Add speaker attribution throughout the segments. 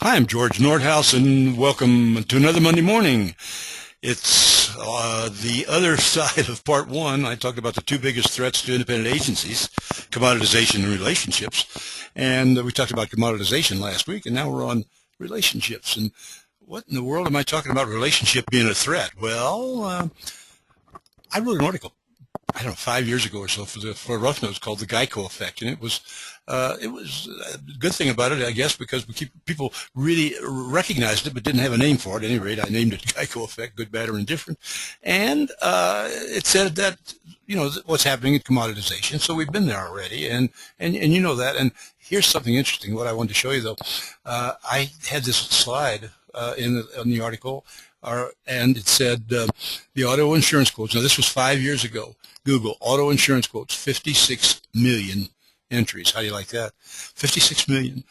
Speaker 1: Hi, I'm George Nordhaus, and welcome to another Monday morning. It's the other side of part one. I talked about the two biggest threats to independent agencies, commoditization and relationships. And we talked about commoditization last week, and now we're on relationships. And what in the world am I talking about relationship being a threat? Well, I wrote an article, I don't know, 5 years ago or so for Rough Notes called The Geico Effect, and it was a good thing about it, I guess, because people really recognized it but didn't have a name for it. At any rate, I named it Geico Effect, good, bad, or indifferent. And it said that, what's happening in commoditization. So we've been there already, and you know that. And here's something interesting, what I wanted to show you, though. I had this slide in the article, and it said the auto insurance quotes. Now, this was 5 years ago. Google, auto insurance quotes, 56 million entries. How do you like that? 56 million.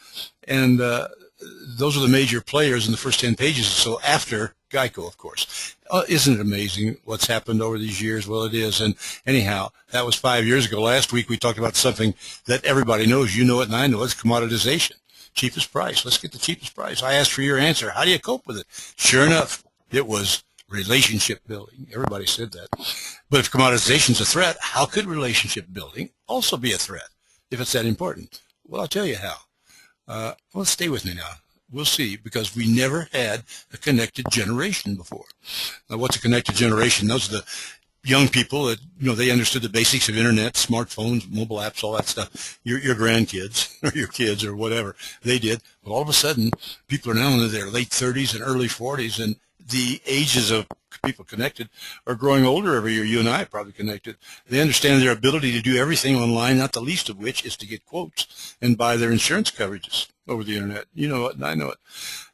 Speaker 1: And those are the major players in the first 10 pages. So after Geico, of course. Isn't it amazing what's happened over these years? Well, it is. And anyhow, that was 5 years ago. Last week, we talked about something that everybody knows. You know it and I know it. It's commoditization. Cheapest price. Let's get the cheapest price. I asked for your answer. How do you cope with it? Sure enough, it was relationship building. Everybody said that. But if commoditization is a threat, how could relationship building also be a threat if it's that important? Well, I'll tell you how. Well, stay with me now. We'll see, because we never had a connected generation before. Now, what's a connected generation? Those are the young people that, they understood the basics of internet, smartphones, mobile apps, all that stuff. Your grandkids or your kids or whatever, they did. But all of a sudden, people are now in their late 30s and early 40s, and the ages of people connected are growing older every year. You and I are probably connected. They understand their ability to do everything online, not the least of which is to get quotes and buy their insurance coverages over the internet. You know it, and I know it.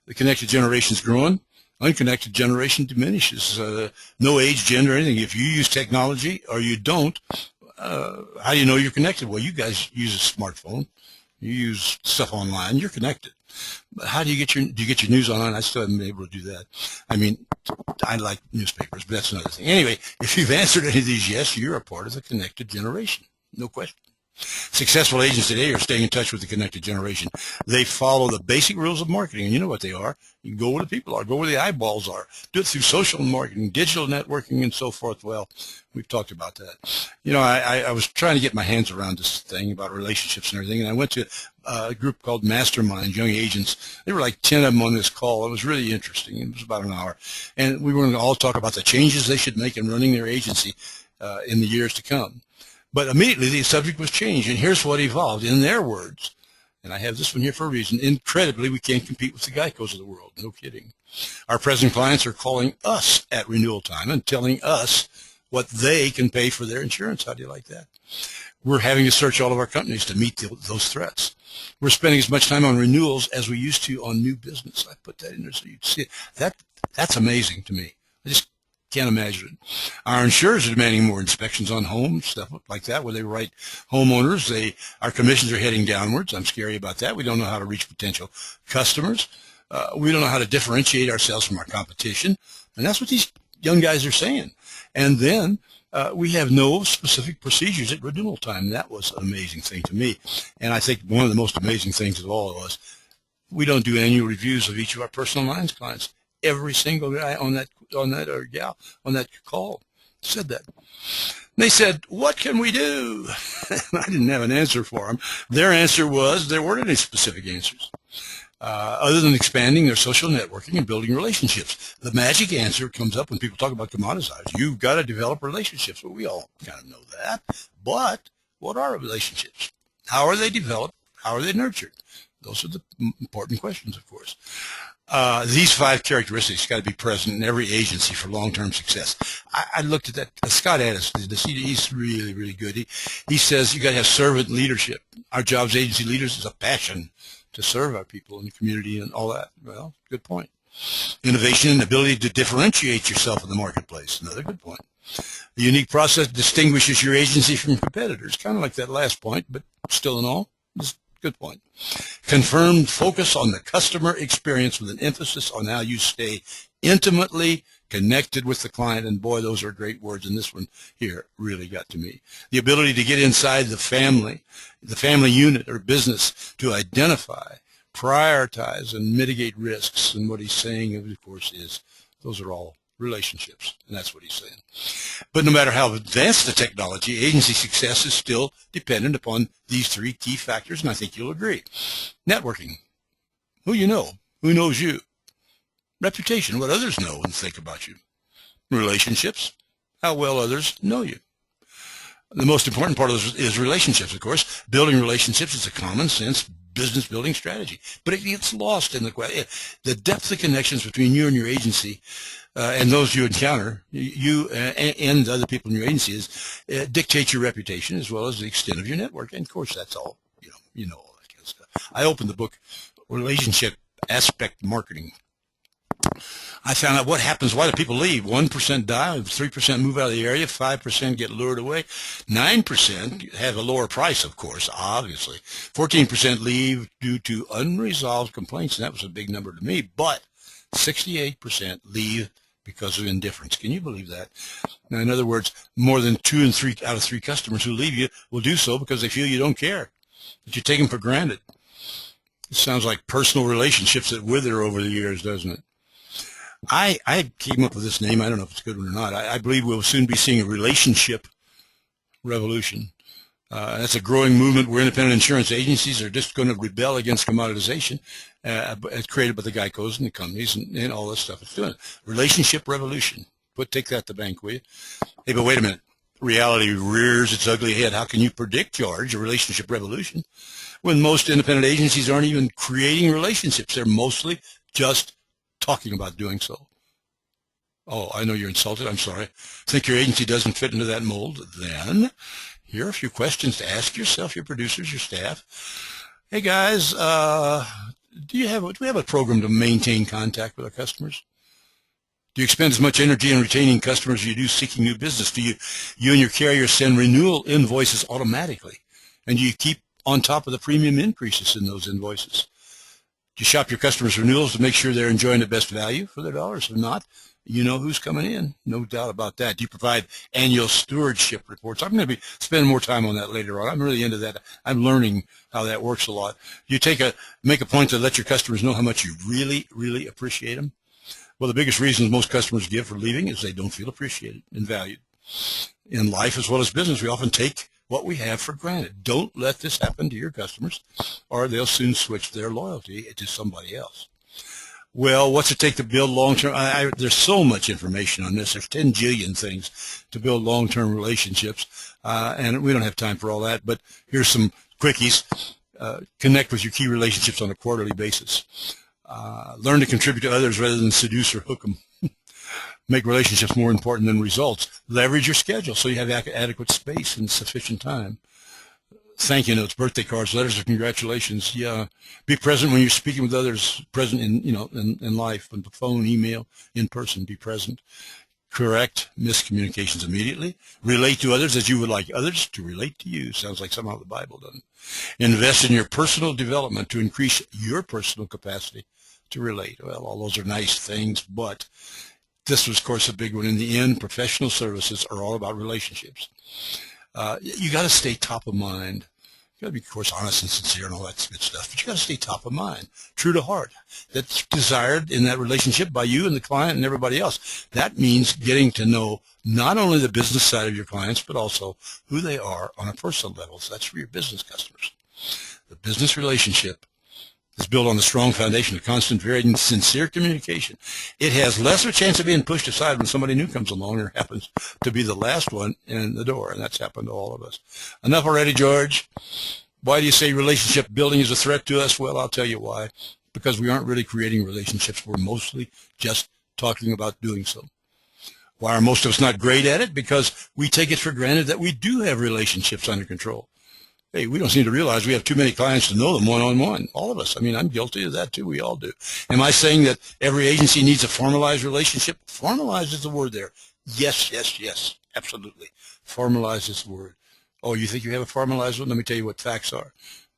Speaker 1: The connected generation is growing. Unconnected generation diminishes. No age, gender, anything. If you use technology or you don't, how do you know you're connected? Well, you guys use a smartphone. You use stuff online. You're connected. But how do you get your news online? I still haven't been able to do that. I mean, I like newspapers, but that's another thing. Anyway, if you've answered any of these yes, you're a part of the connected generation. No question. Successful agents today are staying in touch with the connected generation. They follow the basic rules of marketing, and you know what they are. You go where the people are, go where the eyeballs are. Do it through social marketing, digital networking, and so forth. Well, we've talked about that. I was trying to get my hands around this thing about relationships and everything, and I went to a group called Mastermind, Young Agents. There were like 10 of them on this call. It was really interesting. It was about an hour. And we were going to all talk about the changes they should make in running their agency in the years to come. But immediately the subject was changed, and here's what evolved. In their words, and I have this one here for a reason, incredibly, we can't compete with the Geicos of the world. No kidding. Our present clients are calling us at renewal time and telling us what they can pay for their insurance. How do you like that? We're having to search all of our companies to meet those threats. We're spending as much time on renewals as we used to on new business. I put that in there so you can see it. That's amazing to me. I just can't imagine it. Our insurers are demanding more inspections on homes, stuff like that, where they write homeowners. Our commissions are heading downwards. I'm scary about that. We don't know how to reach potential customers. We don't know how to differentiate ourselves from our competition. And that's what these young guys are saying. And then we have no specific procedures at renewal time. That was an amazing thing to me. And I think one of the most amazing things of all was we don't do annual reviews of each of our personal lines clients. Every single guy on that or gal on that call said that. They said, what can we do? I didn't have an answer for them. Their answer was there weren't any specific answers other than expanding their social networking and building relationships. The magic answer comes up when people talk about commoditization. You've got to develop relationships. Well, we all kind of know that. But what are relationships? How are they developed? How are they nurtured? Those are the important questions, of course. These 5 characteristics got to be present in every agency for long-term success. I looked at that. Scott Addis did this. He's really, really good. He says you got to have servant leadership. Our job as agency leaders is a passion to serve our people in the community and all that. Well, good point. Innovation and ability to differentiate yourself in the marketplace. Another good point. The unique process distinguishes your agency from competitors. Kind of like that last point, but still in all, good point. Confirmed focus on the customer experience with an emphasis on how you stay intimately connected with the client. And boy, those are great words. And this one here really got to me. The ability to get inside the family unit or business to identify prioritize and mitigate risks. And what he's saying, of course, is those are all relationships, and that's what he's saying. But no matter how advanced the technology, agency success is still dependent upon these three key factors, and I think you'll agree. Networking, who you know, who knows you. Reputation, what others know and think about you. Relationships, how well others know you. The most important part of this is relationships, of course. Building relationships is a common sense business building strategy, but it gets lost in the depth of connections between you and your agency and those you encounter, you and other people in your agency, dictate your reputation as well as the extent of your network. And of course, that's all, you know all that kind of stuff. I opened the book, Relationship Aspect Marketing. I found out what happens. Why do people leave? 1% die, 3% move out of the area, 5% get lured away, 9% have a lower price, of course, obviously. 14% leave due to unresolved complaints, and that was a big number to me, but 68% leave because of indifference. Can you believe that? Now, in other words, more than 2 out of 3 customers who leave you will do so because they feel you don't care, that you take them for granted. It sounds like personal relationships that wither over the years, doesn't it? I came up with this name. I don't know if it's a good one or not. I believe we'll soon be seeing a relationship revolution. That's a growing movement where independent insurance agencies are just going to rebel against commoditization created by the Geicos and the companies and all this stuff it's doing. Relationship revolution. Take that to the bank, will you? Hey, but wait a minute. Reality rears its ugly head. How can you predict, George, a relationship revolution when most independent agencies aren't even creating relationships? They're mostly just talking about doing so. Oh, I know you're insulted. I'm sorry. Think your agency doesn't fit into that mold? Then here are a few questions to ask yourself, your producers, your staff. Hey guys, do we have a program to maintain contact with our customers? Do you expend as much energy in retaining customers as you do seeking new business? Do you and your carrier send renewal invoices automatically? And do you keep on top of the premium increases in those invoices? Do you shop your customers' renewals to make sure they're enjoying the best value for their dollars? If not, you know who's coming in. No doubt about that. Do you provide annual stewardship reports? I'm going to be spending more time on that later on. I'm really into that. I'm learning how that works a lot. Do you make a point to let your customers know how much you really, really appreciate them? Well, the biggest reasons most customers give for leaving is they don't feel appreciated and valued. In life as well as business, we often take what we have for granted. Don't let this happen to your customers, or they'll soon switch their loyalty to somebody else. Well, what's it take to build long-term? There's so much information on this. There's 10 jillion things to build long-term relationships, and we don't have time for all that, but here's some quickies. Connect with your key relationships on a quarterly basis. Learn to contribute to others rather than seduce or hook them. Make relationships more important than results. Leverage your schedule so you have adequate space and sufficient time. Thank you notes, birthday cards, letters of congratulations. Yeah, be present when you're speaking with others. Present in life, on the phone, email, in person. Be present. Correct miscommunications immediately. Relate to others as you would like others to relate to you. Sounds like somehow the Bible doesn't. Invest in your personal development to increase your personal capacity to relate. Well, all those are nice things, but this was, of course, a big one. In the end, professional services are all about relationships. You got to stay top of mind. You got to be, of course, honest and sincere and all that good stuff, but you got to stay top of mind, true to heart. That's desired in that relationship by you and the client and everybody else. That means getting to know not only the business side of your clients, but also who they are on a personal level. So that's for your business customers. The business relationship is built on the strong foundation of constant, varied, and sincere communication. It has less of a chance of being pushed aside when somebody new comes along or happens to be the last one in the door, and that's happened to all of us. Enough already, George. Why do you say relationship building is a threat to us? Well, I'll tell you why. Because we aren't really creating relationships. We're mostly just talking about doing so. Why are most of us not great at it? Because we take it for granted that we do have relationships under control. Hey, we don't seem to realize we have too many clients to know them one-on-one. All of us. I mean, I'm guilty of that too. We all do. Am I saying that every agency needs a formalized relationship? Formalized is the word there. Yes, yes, yes. Absolutely. Formalized is the word. Oh, you think you have a formalized one? Let me tell you what facts are.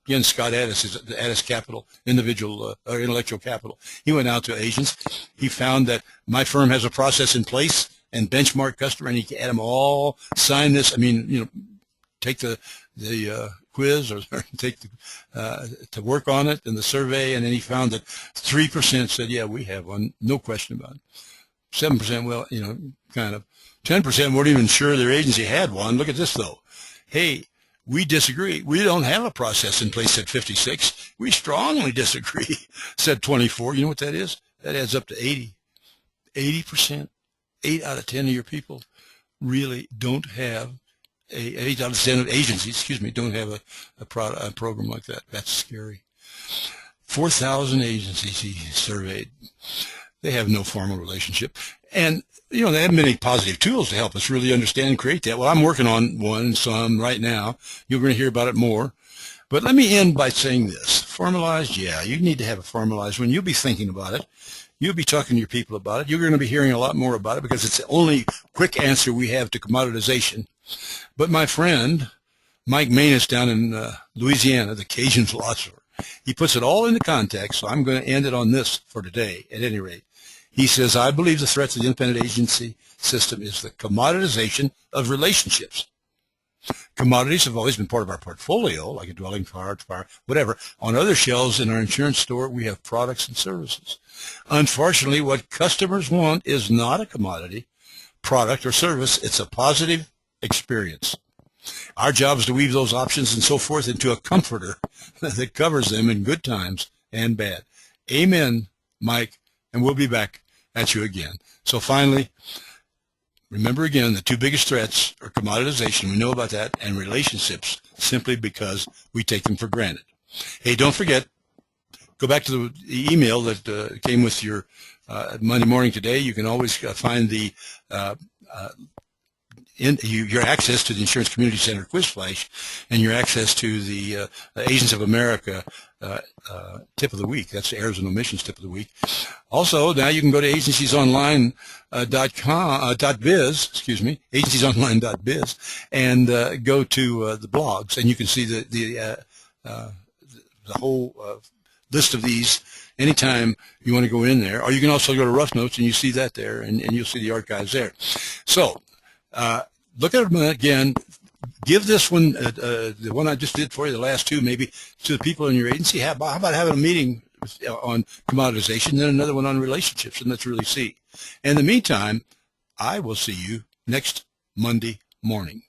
Speaker 1: Again, Scott Addis is at the Addis Capital, intellectual capital. He went out to agents. He found that my firm has a process in place and benchmark customer, and he had them all sign this. I mean, take the quiz or take to work on it in the survey, and then he found that 3% said, yeah, we have one, no question about it. 7%, well, kind of. 10% weren't even sure their agency had one. Look at this, though. Hey, we disagree. We don't have a process in place, said 56. We strongly disagree, said 24. You know what that is? That adds up to 80. 80%, 8 out of 10 of your people really don't have 8 out of 10 of agencies, don't have a program like that. That's scary. 4,000 agencies he surveyed. They have no formal relationship. And, they haven't been any positive tools to help us really understand and create that. Well, I'm working on one, some right now. You're going to hear about it more. But let me end by saying this. Formalized, yeah, you need to have a formalized one. You'll be thinking about it. You'll be talking to your people about it. You're going to be hearing a lot more about it because it's the only quick answer we have to commoditization. But my friend, Mike Manus down in Louisiana, the Cajun philosopher, he puts it all into context, so I'm going to end it on this for today, at any rate. He says, I believe the threat to the independent agency system is the commoditization of relationships. Commodities have always been part of our portfolio, like a dwelling, car, whatever. On other shelves in our insurance store, we have products and services. Unfortunately, what customers want is not a commodity, product, or service. It's a positive experience. Our job is to weave those options and so forth into a comforter that covers them in good times and bad. Amen, Mike, and we'll be back at you again. So finally, remember again, the two biggest threats are commoditization, we know about that, and relationships, simply because we take them for granted. Hey, don't forget, go back to the email that came with your Monday morning today. You can always find the your access to the Insurance Community Center Quiz Flash and your access to the Agents of America tip of the week. That's the errors and omissions tip of the week. Also, now you can go to agenciesonline.biz, agenciesonline.biz, and go to the blogs, and you can see the whole list of these anytime you want to go in there. Or you can also go to Rough Notes, and you see that there, and you'll see the archives there. So look at them again. Give this one, the one I just did for you, the last two maybe, to the people in your agency. How about having a meeting on commoditization, then another one on relationships, and let's really see. In the meantime, I will see you next Monday morning.